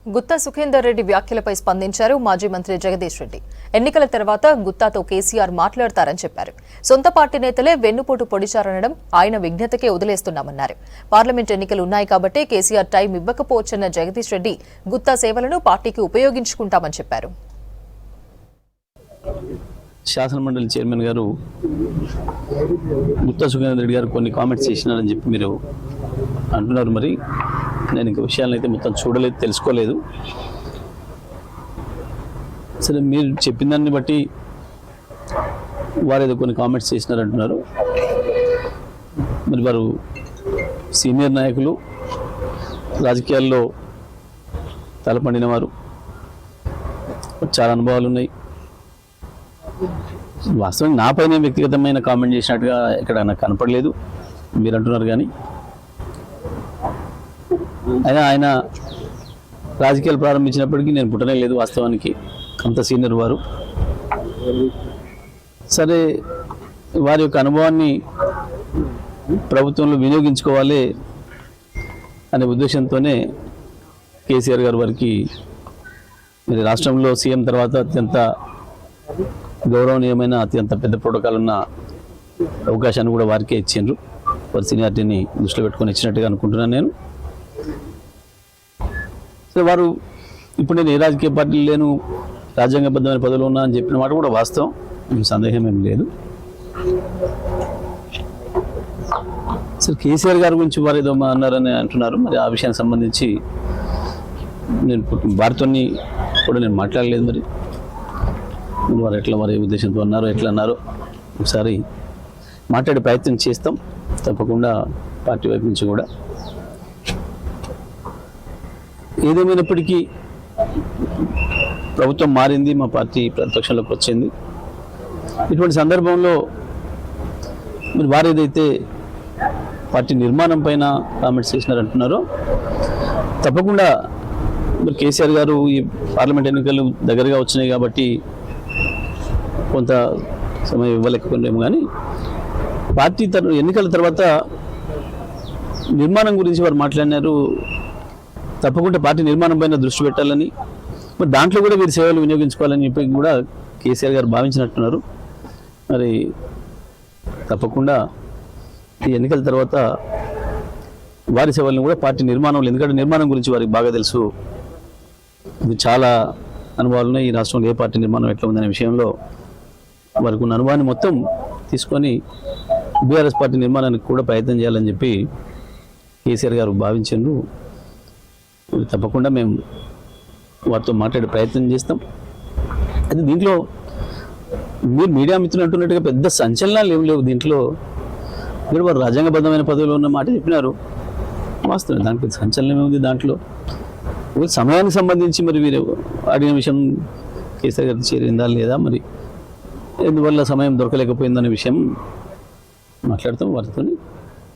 గుత్తా సుఖేందర్ రెడ్డి వ్యాఖ్యలపై స్పందించారు మాజీ మంత్రి జగదీష్ రెడ్డి. ఎన్నికల తర్వాత గుత్తాతో కేసీఆర్ మాట్లాడతారని చెప్పారు. సొంత పార్టీ నేతలే వెన్నుపోటు పొడిచారనడం ఆయన విజ్ఞతకే వదిలేస్తున్నామన్నారు. పార్లమెంట్ ఎన్నికలు ఉన్నాయి కాబట్టి కేసీఆర్ టైం ఇవ్వకపోవచ్చన్న జగదీష్ రెడ్డి గుత్తా సేవలను పార్టీకి ఉపయోగించుకుంటామని చెప్పారు. శాసనమండలి చైర్మన్ గారు గుత్తా సుఖేందర్ రెడ్డి గారు కొన్ని కామెంట్స్ చేసినారని చెప్పి మీరు అంటున్నారు. మరి నేను ఇంక విషయాలను అయితే మొత్తం చూడలేదు, తెలుసుకోలేదు. సరే, మీరు చెప్పిన దాన్ని బట్టి వారు ఏదో కొన్ని కామెంట్స్ చేసినారంటున్నారు. మరి వారు సీనియర్ నాయకులు, రాజకీయాల్లో తలపండిన వారు, చాలా అనుభవాలు ఉన్నాయి. వాస్తవంగా నాపైనే వ్యక్తిగతమైన కామెంట్ చేసినట్టుగా ఇక్కడ నాకు కనపడలేదు మీరు అంటున్నారు. కానీ ఆయన రాజకీయాలు ప్రారంభించినప్పటికీ నేను పుట్టనే లేదు. వాస్తవానికి అంత సీనియర్ వారు. సరే, వారి యొక్క అనుభవాన్ని ప్రభుత్వంలో వినియోగించుకోవాలి అనే ఉద్దేశంతోనే కేసీఆర్ గారు వారికి మరి రాష్ట్రంలో సీఎం తర్వాత అత్యంత గౌరవనీయమైన, అత్యంత పెద్ద ప్రోటోకాల్ ఉన్న అవకాశాన్ని కూడా వారికే ఇచ్చిండ్రు. వారి సీనియారిటీని దృష్టిలో పెట్టుకొని ఇచ్చినట్టుగా అనుకుంటున్నాను నేను. సో వారు ఇప్పుడు నేను ఏ రాజకీయ పార్టీలు లేను, రాజ్యాంగబద్ధమైన పదవులు ఉన్నా అని చెప్పిన మాట కూడా వాస్తవం, సందేహం ఏం లేదు. సరే, కేసీఆర్ గారి గురించి వారు ఏదో అన్నారని అంటున్నారు. మరి ఆ విషయానికి సంబంధించి నేను వారితో కూడా నేను మాట్లాడలేదు. మరి వారు ఎట్లా, వారి ఉద్దేశంతో అన్నారో ఎట్లా అన్నారో ఒకసారి మాట్లాడే ప్రయత్నం చేస్తాం తప్పకుండా పార్టీ వైపు నుంచి కూడా. ఏదేమైనప్పటికీ ప్రభుత్వం మారింది, మా పార్టీ ప్రతిపక్షంలోకి వచ్చింది. ఇటువంటి సందర్భంలో మీరు వారు ఏదైతే పార్టీ నిర్మాణం పైన కామెంట్స్ చేసినారంటున్నారో తప్పకుండా మరి కేసీఆర్ గారు ఈ పార్లమెంట్ ఎన్నికలు దగ్గరగా వచ్చినాయి కాబట్టి కొంత సమయం ఇవ్వలేకపోయినాము. కానీ పార్టీ ఎన్నికల తర్వాత నిర్మాణం గురించి వారు మాట్లాడినారు. తప్పకుండా పార్టీ నిర్మాణం పైన దృష్టి పెట్టాలని, మరి దాంట్లో కూడా వీరి సేవలు వినియోగించుకోవాలని చెప్పి కూడా కేసీఆర్ గారు భావించినట్టున్నారు. మరి తప్పకుండా ఈ ఎన్నికల తర్వాత వారి సేవలను కూడా పార్టీ నిర్మాణంలో, ఎందుకంటే నిర్మాణం గురించి వారికి బాగా తెలుసు. ఇది చాలా అనుభవాలు ఉన్నాయి. ఈ రాష్ట్రంలో ఏ పార్టీ నిర్మాణం ఎట్లా ఉందనే విషయంలో వారికి ఉన్న అనుభవాన్ని మొత్తం తీసుకొని బీఆర్ఎస్ పార్టీ నిర్మాణానికి కూడా ప్రయత్నం చేయాలని చెప్పి కేసీఆర్ గారు భావించారు. తప్పకుండా మేము వారితో మాట్లాడే ప్రయత్నం చేస్తాం. అయితే దీంట్లో మీరు మీడియా మిత్రులు అంటున్నట్టుగా పెద్ద సంచలనాలు ఏం లేవు. దీంట్లో మీరు వారు రాజ్యాంగబద్ధమైన పదవిలో ఉన్న మాట చెప్పినారు, వాస్తవం. దానికి పెద్ద సంచలనం ఏముంది దాంట్లో? సమయానికి సంబంధించి మరి వీరు అడిగిన విషయం కేసీఆర్ గారికి చేరిందా లేదా, మరి ఎందువల్ల సమయం దొరకలేకపోయిందనే విషయం మాట్లాడతాం వారితో.